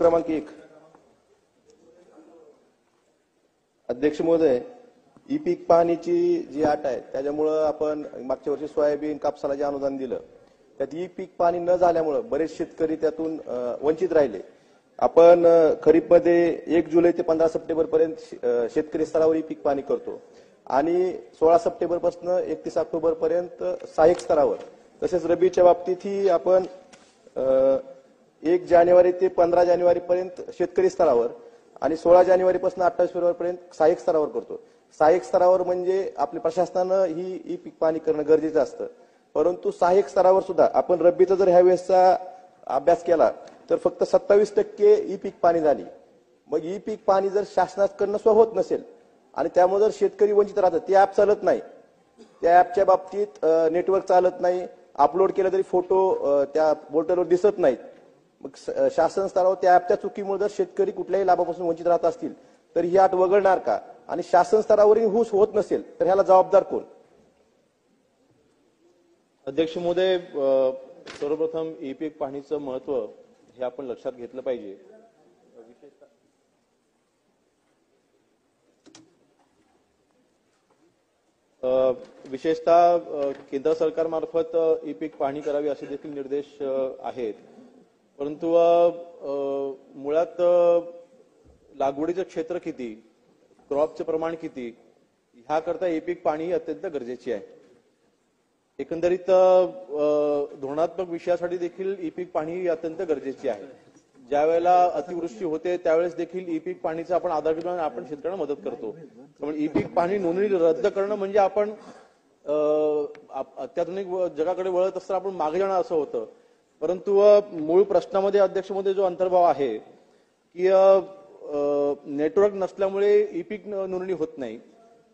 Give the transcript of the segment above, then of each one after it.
क्रमांक 1 अध्यक्ष महोदय, ई पीक पाहणीची जी अट आहे त्याच्यामुळे आपण मागच्या वर्षी सोयाबीन कापसाला जे अनुदान दिलं त्यात ई पीक पाहणी न झाल्यामुळे बरेच शेतकरी त्यातून वंचित राहिले। आपण खरीपमध्ये 1 जुलै ते 15 सप्टेंबर पर्यंत शेतकरी स्तरावर ई पीक पाहणी करतो आणि 16 सप्टेंबर पासून 31 ऑक्टोबर पर्यंत सहाय्यक स्तरावर, तसेच रबीच्या बाबतीतही आपण 1 जानेवारी ते 15 जानेवारी पर्यंत शेतकरी स्तरावर आणि 16 जानेवारी पासून 28 फेब्रुवारी पर्यंत सहाय्यक स्तरावर करतो। सहाय्यक स्तरावर म्हणजे आपल्या प्रशासनानं ही ई पीक पाहणी करणं गरजेचं असतं, परंतु सहाय्यक स्तरावर सुद्धा आपण रब्बीचा जर ह्या वेळेसचा अभ्यास केला तर फक्त 27% ई पीक पाहणी झाली। मग ई पीक पाहणी जर शासनाकडनं स्व होत नसेल आणि त्यामुळे जर शेतकरी वंचित राहतात, ते ऍप चालत नाही, त्या ऍपच्या बाबतीत नेटवर्क चालत नाही, अपलोड केलं तरी फोटो त्या पोर्टलवर दिसत नाहीत, मग शासन स्तरावर त्या ऍपच्या चुकीमुळे जर शेतकरी कुठल्याही लाभापासून वंचित राहत असतील तर ही अट वगळणार का? आणि शासन स्तरावरही हुस होत नसेल तर ह्याला जबाबदार कोण? अध्यक्ष महोदय, सर्वप्रथम ई पीक पाहणीचं महत्व हे आपण लक्षात घेतलं पाहिजे। विशेषतः केंद्र सरकारमार्फत ई पीक पाहणी करावी असे देखील निर्देश आहेत, परंतु मुळात लागवडीचं क्षेत्र किती, क्रॉपचं प्रमाण किती, ह्याकरता ई पीक पाहणी अत्यंत गरजेची आहे। एकंदरीत धोरणात्मक विषयासाठी देखील ई पीक पाहणी अत्यंत गरजेची आहे। ज्या वेळेला अतिवृष्टी होते त्यावेळेस देखील ई पीक पाहणीचा आपण आधार घेऊन आपण शेतकऱ्यांना मदत करतो। त्यामुळे ई पीक पाहणी नोंदणी रद्द करणं म्हणजे आपण अत्याधुनिक जगाकडे वळत असताना आपण मागे जाणं असं होतं। परंतु मूळ प्रश्नामध्ये अध्यक्षमध्ये जो अंतर्भाव आहे की नेटवर्क नसल्यामुळे ई पीक नोंदणी होत नाही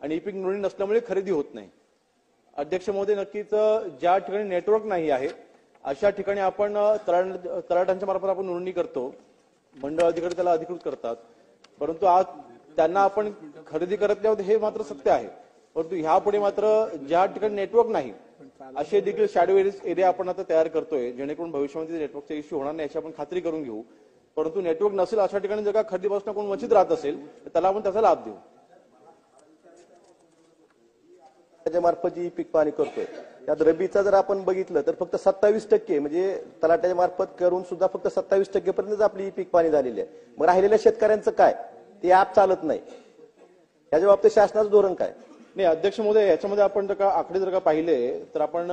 आणि ई पीक नोंदणी नसल्यामुळे खरेदी होत नाही। अध्यक्ष महोदय, नक्कीच ज्या ठिकाणी नेटवर्क नाही आहे अशा ठिकाणी आपण तलाठ्यांच्या मार्फत आपण नोंदणी करतो, मंडळ अधिकारी त्याला अधिकृत करतात, परंतु आज त्यांना आपण खरेदी करत नाही हे मात्र सत्य आहे। परंतु ह्यापुढे मात्र ज्या ठिकाणी नेटवर्क नाही असे देखील शॅडो एरिया आपण आता तयार करतोय, जेणेकरून भविष्यामध्ये नेटवर्कचा इश्यू होणार नाही याची आपण खात्री करून घेऊ। परंतु नेटवर्क नसेल अशा ठिकाणी जर का खरेदीपासून कोण वंचित राहत असेल तर त्याला आपण त्याचा लाभ देऊ। मार्फत जी पीक पाहणी करतोय त्यात रबीचा जर आपण बघितलं तर फक्त 27% म्हणजे तलाट्याच्या मार्फत करून सुद्धा फक्त 27% पर्यंत आपली पीक पाहणी झालेली आहे। मग राहिलेल्या शेतकऱ्यांचं काय? ते ऍप चालत नाही, याच्या बाबतीत शासनाचं धोरण काय? नाही अध्यक्ष महोदय, याच्यामध्ये आपण जर का आकडे जर का पाहिले तर आपण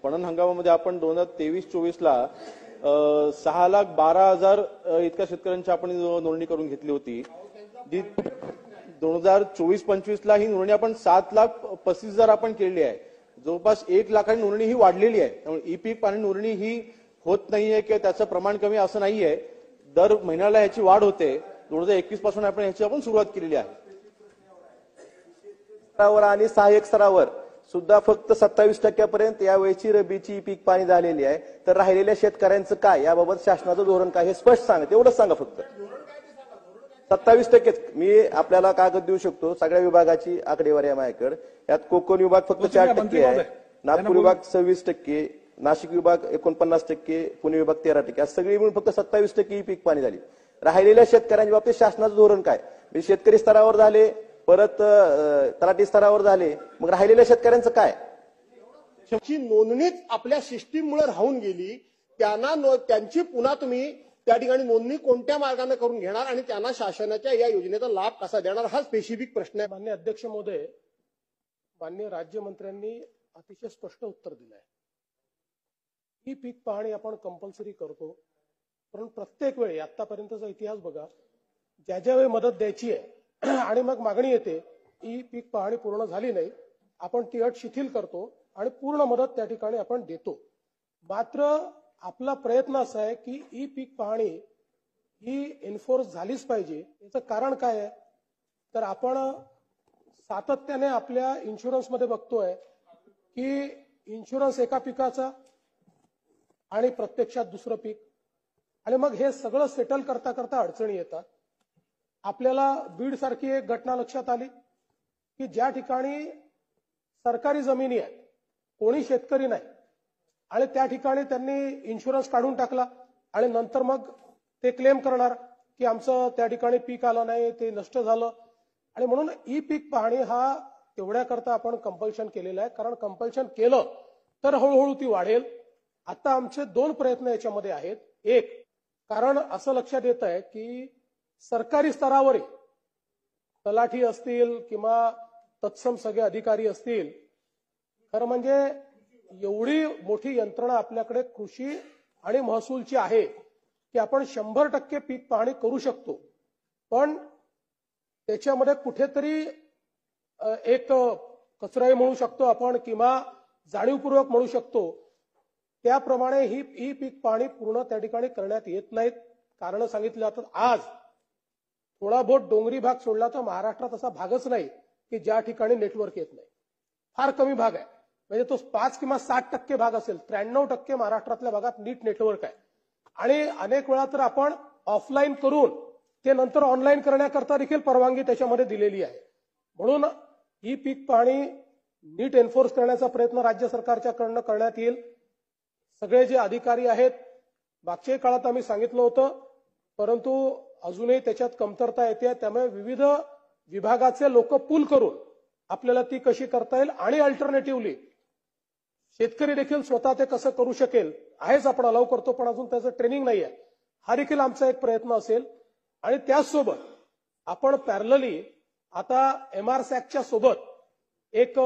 पणन हंगामामध्ये आपण 2023-24 ला 6,12,000 इतक्या शेतकऱ्यांची आपण नोंदणी करून घेतली होती, जी 2024-25 ला ही नोंदणी आपण 7,35,000 आपण केलेली आहे। जवळपास 1 लाखांनी नोंदणी ही वाढलेली आहे। त्यामुळे ई पीक पाहणी नोंदणी ही होत नाहीये किंवा त्याचं प्रमाण कमी असं नाहीये, दर महिन्याला ह्याची वाढ होते। 2021 पासून आपण ह्याची सुरुवात केलेली आहे। स्तरावर आणि सहाय्यक स्तरावर सुद्धा फक्त 27% पर्यंत यावेळीची रबीची पीक पाहणी झालेली आहे, तर राहिलेल्या शेतकऱ्यांचं काय? याबाबत शासनाचं धोरण काय हे स्पष्ट सांगा, तेवढंच सांगा फक्त। 27%। मी आपल्याला कागद देऊ शकतो, सगळ्या विभागाची आकडेवारी आहे माझ्याकडे। यात कोकण विभाग फक्त 4% आहे, नागपूर विभाग 26%, नाशिक विभाग 49%, पुणे विभाग 13%, सगळी मिळून फक्त 27% ही पीक पाहणी झाली। राहिलेल्या शेतकऱ्यांच्या बाबतीत शासनाचं धोरण काय? म्हणजे शेतकरी स्तरावर झाले, परत तलाठी स्तरावर झाले, मग राहिलेल्या शेतकऱ्यांचं काय? नोंदणीच आपल्या सिस्टीममुळे राहून गेली, त्यांना त्यांची पुन्हा तुम्ही त्या ठिकाणी नोंदणी कोणत्या मार्गाने करून घेणार आणि त्यांना शासनाच्या या योजनेचा लाभ कसा देणार, हा स्पेसिफिक प्रश्न आहे। माननीय अध्यक्ष महोदय, माननीय राज्यमंत्र्यांनी अतिशय स्पष्ट उत्तर दिलं आहे। ही पीक पाहणी आपण कंपल्सरी करतो, पण प्रत्येक वेळी आतापर्यंतचा इतिहास बघा, ज्या वेळी मदत द्यायची आहे आणि मग मागणी येते ही पीक पाहणी पूर्ण झाली नाही, आपण ती अट शिथिल करतो आणि पूर्ण मदत त्या ठिकाणी आपण देतो। मात्र आपला प्रयत्न असा आहे की ई पीक पाहणी ही एन्फोर्स झालीच पाहिजे। याचं कारण काय आहे तर आपण सातत्याने आपल्या इन्शुरन्समध्ये बघतोय की इन्शुरन्स एका पिकाचा आणि प्रत्यक्षात दुसरं पीक, आणि मग हे सगळं सेटल करता करता अडचणी येतात। आपल्याला बीड सारखी एक घटना लक्षात आली की ज्या ठिकाणी सरकारी जमिनी आहेत, कोणी शेतकरी नाही, आणि त्या ठिकाणी त्यांनी इन्शुरन्स काढून टाकला आणि नंतर मग ते क्लेम करणार की आमचं त्या ठिकाणी पीक आलं नाही, ते नष्ट झालं. आणि म्हणून ई पीक पाहणी हा तेवढ्याकरता आपण कंपल्शन केलेलं आहे, कारण कंपल्शन केलं तर हळूहळू ती वाढेल. आता आमचे 2 प्रयत्न याच्यामध्ये आहेत. एक, कारण असं लक्षात येत आहे की सरकारी स्तरावर तलाठी असतील किंवा तत्सम सगळे अधिकारी असतील, खरं म्हणजे एवढी मोठी यंत्रणा आपल्याकडे कृषी आणि महसूलची आहे की आपण 100% पीक पाहणी करू शकतो. पण त्याच्यामध्ये कुठेतरी एक कचराही म्हणू शकतो आपण किंवा जाणीवपूर्वक म्हणू शकतो, त्याप्रमाणे ही ई पीक पाहणी पूर्ण त्या ठिकाणी करण्यात येत नाहीत. कारण सांगितलं जातं. आज थोडा बहुत डोंगरी भाग सोडला तर महाराष्ट्रात असा भागच नाही की ज्या ठिकाणी नेटवर्क येत नाही. फार कमी भाग आहे. म्हणजे तो 5 किंवा 60% भाग असेल. 93% महाराष्ट्रातल्या भागात नीट नेटवर्क आहे. आणि अनेक वेळा तर आपण ऑफलाईन करून ते नंतर ऑनलाईन करण्याकरता देखील परवानगी त्याच्यामध्ये दिलेली आहे. म्हणून ही पीक पाहणी नीट एन्फोर्स करण्याचा प्रयत्न राज्य सरकारच्या कडनं करण्यात येईल. सगळे जे अधिकारी आहेत, मागच्या काळात आम्ही सांगितलं होतं, परंतु अजूनही त्याच्यात कमतरता येते. त्यामुळे विविध विभागाचे लोक पूल करून आपल्याला ती कशी करता येईल आणि अल्टरनेटिव्हली शेतकरी देखील स्वतः ते कसं करू शकेल. आहेच आपण अलाव करतो, पण अजून त्याचं ट्रेनिंग नाही आहे. हा देखील आमचा एक प्रयत्न असेल. आणि त्याचसोबत आपण पॅरलली आता MRSACच्या सोबत एक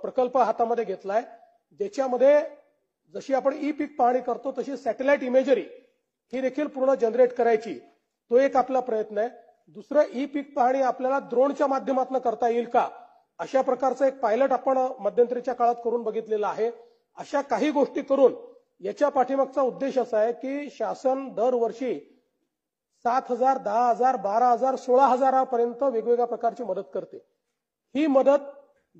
प्रकल्प हातामध्ये घेतलाय, ज्याच्यामध्ये जशी आपण ई पीक पाहणी करतो तशी सॅटेलाइट इमेजरी ही देखील पूर्ण जनरेट करायची. तो एक आपला प्रयत्न आहे. दुसरं, ई पीक पाहणी आपल्याला ड्रोनच्या माध्यमातून करता येईल का, अशा प्रकारचं एक पायलट आपण मध्यंतरीच्या काळात करून बघितलेलं आहे. अशा काही गोष्टी करून याच्या पाठीमागचा उद्देश असा आहे की शासन दरवर्षी 7,000, 10,000, 12,000, 16,000 पर्यंत वेगवेगळ्या प्रकारची मदत करते. ही मदत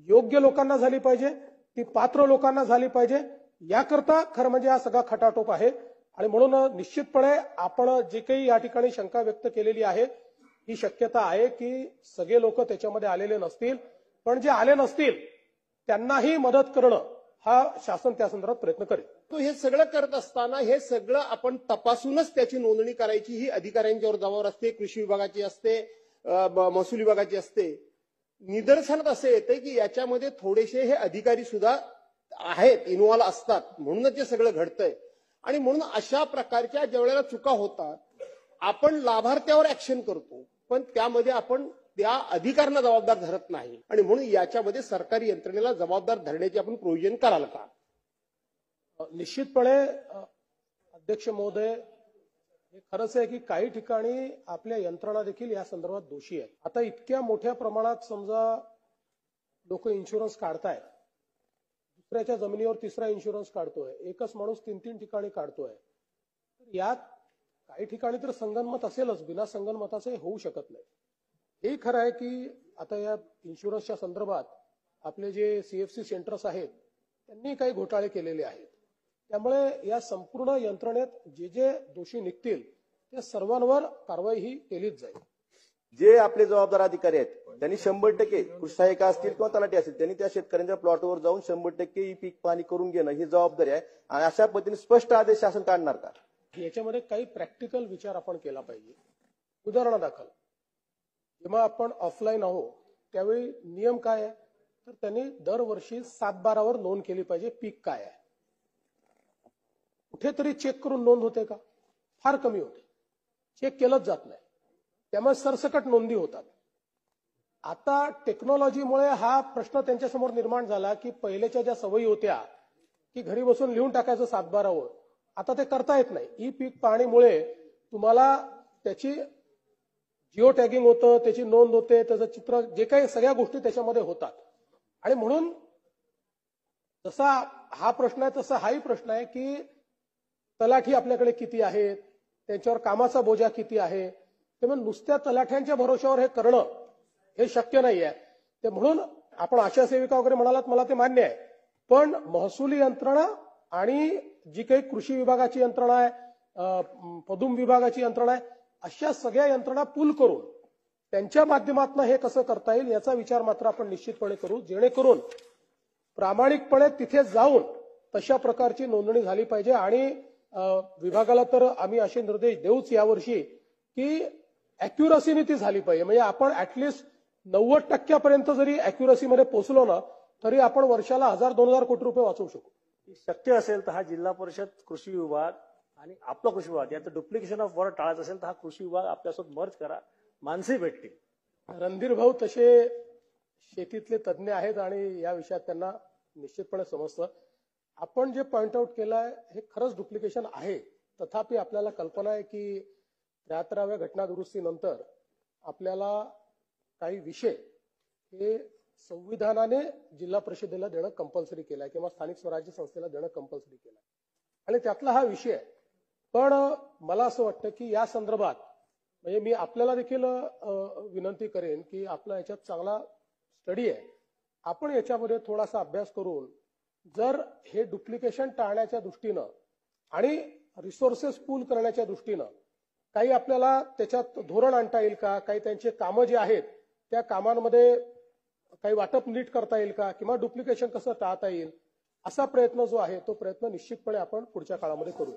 योग्य लोकांना झाली पाहिजे, ती पात्र लोकांना झाली पाहिजे. याकरता खरं म्हणजे हा सगळा खटाटोप आहे. आणि म्हणून निश्चितपणे आपण जे काही या ठिकाणी शंका व्यक्त केलेली आहे, ही शक्यता आहे की सगळे लोक त्याच्यामध्ये आलेले नसतील, पण जे आले नसतील त्यांनाही मदत करणं हा शासन त्या संदर्भात प्रयत्न करेल. तो हे सगळं करत असताना हे सगळं आपण तपासूनच त्याची नोंदणी करायची ही अधिकाऱ्यांच्यावर जबाबदारी असते, कृषी विभागाची असते, महसूल विभागाची असते. निदर्शनात असं येते की याच्यामध्ये थोडेसे हे अधिकारी सुद्धा आहेत, इन्व्हॉल्व असतात, म्हणूनच हे सगळं घडतंय. आणि म्हणून अशा प्रकारच्या ज्या वेळेला चुका होतात आपण लाभार्थ्यावर ऍक्शन करतो, पण त्यामध्ये आपण त्या अधिकाऱ्यांना जबाबदार धरत नाही. आणि म्हणून याच्यामध्ये सरकारी यंत्रणेला जबाबदार धरण्याची आपण प्रोव्हिजन कराल का? निश्चितपणे अध्यक्ष महोदय, हे खरंच आहे की काही ठिकाणी आपल्या यंत्रणा देखील या संदर्भात दोषी आहेत. आता इतक्या मोठ्या प्रमाणात समजा लोक इन्शुरन्स काढतायत, दुसऱ्याच्या जमिनीवर तिसरा इन्शुरन्स काढतोय, एकच माणूस 3-3 ठिकाणी काढतोय. यात काही ठिकाणी तर संगनमत असेलच, बिना संगनमताचे होऊ शकत नाही. हे खरं आहे की आता या इन्शुरन्सच्या संदर्भात आपले जे CFC सेंटर्स आहेत त्यांनी काही घोटाळे केलेले आहेत. त्यामुळे या संपूर्ण यंत्रणेत जे जे दोषी निघतील त्या सर्वांवर कारवाई ही केलीच जाईल. जे आपले जबाबदार अधिकारी आहेत त्यांनी 100% कृषी सहाय्यक असतील किंवा तलाठी असतील, त्यांनी त्या शेतकऱ्यांच्या प्लॉटवर जाऊन 100% ई पीक पाहणी करून घेणं ही जबाबदारी आहे. आणि अशा पद्धतीने स्पष्ट आदेश शासन काढणार का? याच्यामध्ये काही प्रॅक्टिकल विचार आपण केला पाहिजे. उदाहरणादाखल जेव्हा आपण ऑफलाईन आहोत त्यावेळी नियम काय आहे, तर त्यांनी दरवर्षी 7/12 नोंद केली पाहिजे पीक काय आहे. कुठेतरी चेक करून नोंद होते का? फार कमी होते. चेक केलंच जात नाही. त्यामुळे सरसकट नोंदी होतात. आता टेक्नॉलॉजीमुळे हा प्रश्न त्यांच्यासमोर निर्माण झाला की पहिल्याच्या ज्या सवयी होत्या की घरी बसून लिहून टाकायचं 7/12, आता ते करता येत नाही. ई पीक पाहणीमुळे तुम्हाला त्याची जिओ टॅगिंग होतं, त्याची नोंद होते, त्याचं चित्र, जे काही सगळ्या गोष्टी त्याच्यामध्ये होतात. आणि म्हणून जसा हा प्रश्न आहे तसा हाही प्रश्न आहे की तलाठी आपल्याकडे किती आहेत, त्यांच्यावर कामाचा बोजा किती आहे. त्यामुळे नुसत्या तलाठ्यांच्या भरोश्यावर हे करणं हे शक्य नाही आहे. ते म्हणून आपण आशा सेविका वगैरे म्हणालात, मला ते मान्य आहे, पण महसुली यंत्रणा आणि जी काही कृषी विभागाची यंत्रणा आहे, पदुम विभागाची यंत्रणा आहे, अशा सगळ्या यंत्रणा पूल करून त्यांच्या माध्यमातून हे कसं करता येईल याचा विचार मात्र आपण निश्चितपणे करू, जेणेकरून प्रामाणिकपणे तिथे जाऊन तशा प्रकारची नोंदणी झाली पाहिजे. आणि विभागाला तर आम्ही असे निर्देश देऊच यावर्षी की अॅक्युरसीने ती झाली पाहिजे. म्हणजे आपण ऍटलिस्ट 90% जरी अॅक्युरसीमध्ये पोहोचलो ना तरी आपण वर्षाला 1000-2000 कोटी रुपये वाचवू शकू. शक्य असेल तर हा जिल्हा परिषद कृषी विभाग आणि आपला कृषी विभाग याचं डुप्लिकेशन ऑफ वर्क टाळायचं असेल तर हा कृषी विभाग आपल्यासोबत मर्ज करा, माणसंही भेटतील. रणधीर भाऊ तसे शेतीतले तज्ज्ञ आहेत आणि या विषयात त्यांना निश्चितपणे समजतं. आपण जे पॉइंट आउट केलं आहे हे खरंच डुप्लिकेशन आहे. तथापि आपल्याला कल्पना आहे की 73व्या घटना दुरुस्तीनंतर आपल्याला काही विषय हे संविधानाने जिल्हा परिषदेला देणं कंपल्सरी केलं आहे किंवा स्थानिक स्वराज्य संस्थेला देणं कंपल्सरी केलं आहे आणि त्यातला हा विषय आहे. पण मला असं वाटतं की या संदर्भात म्हणजे मी आपल्याला देखील विनंती करेन की आपला याच्यात चांगला स्टडी आहे. आपण याच्यामध्ये थोडासा अभ्यास करून जर हे डुप्लिकेशन टाळण्याच्या दृष्टीनं आणि रिसोर्सेस पूल करण्याच्या दृष्टीनं काही आपल्याला त्याच्यात धोरण आणता येईल का, काही त्यांचे कामं जे आहेत त्या कामांमध्ये काही वाटप नीट करता येईल का किंवा डुप्लिकेशन कसं टाळता येईल असा प्रयत्न जो आहे तो प्रयत्न निश्चितपणे आपण पुढच्या काळामध्ये करू.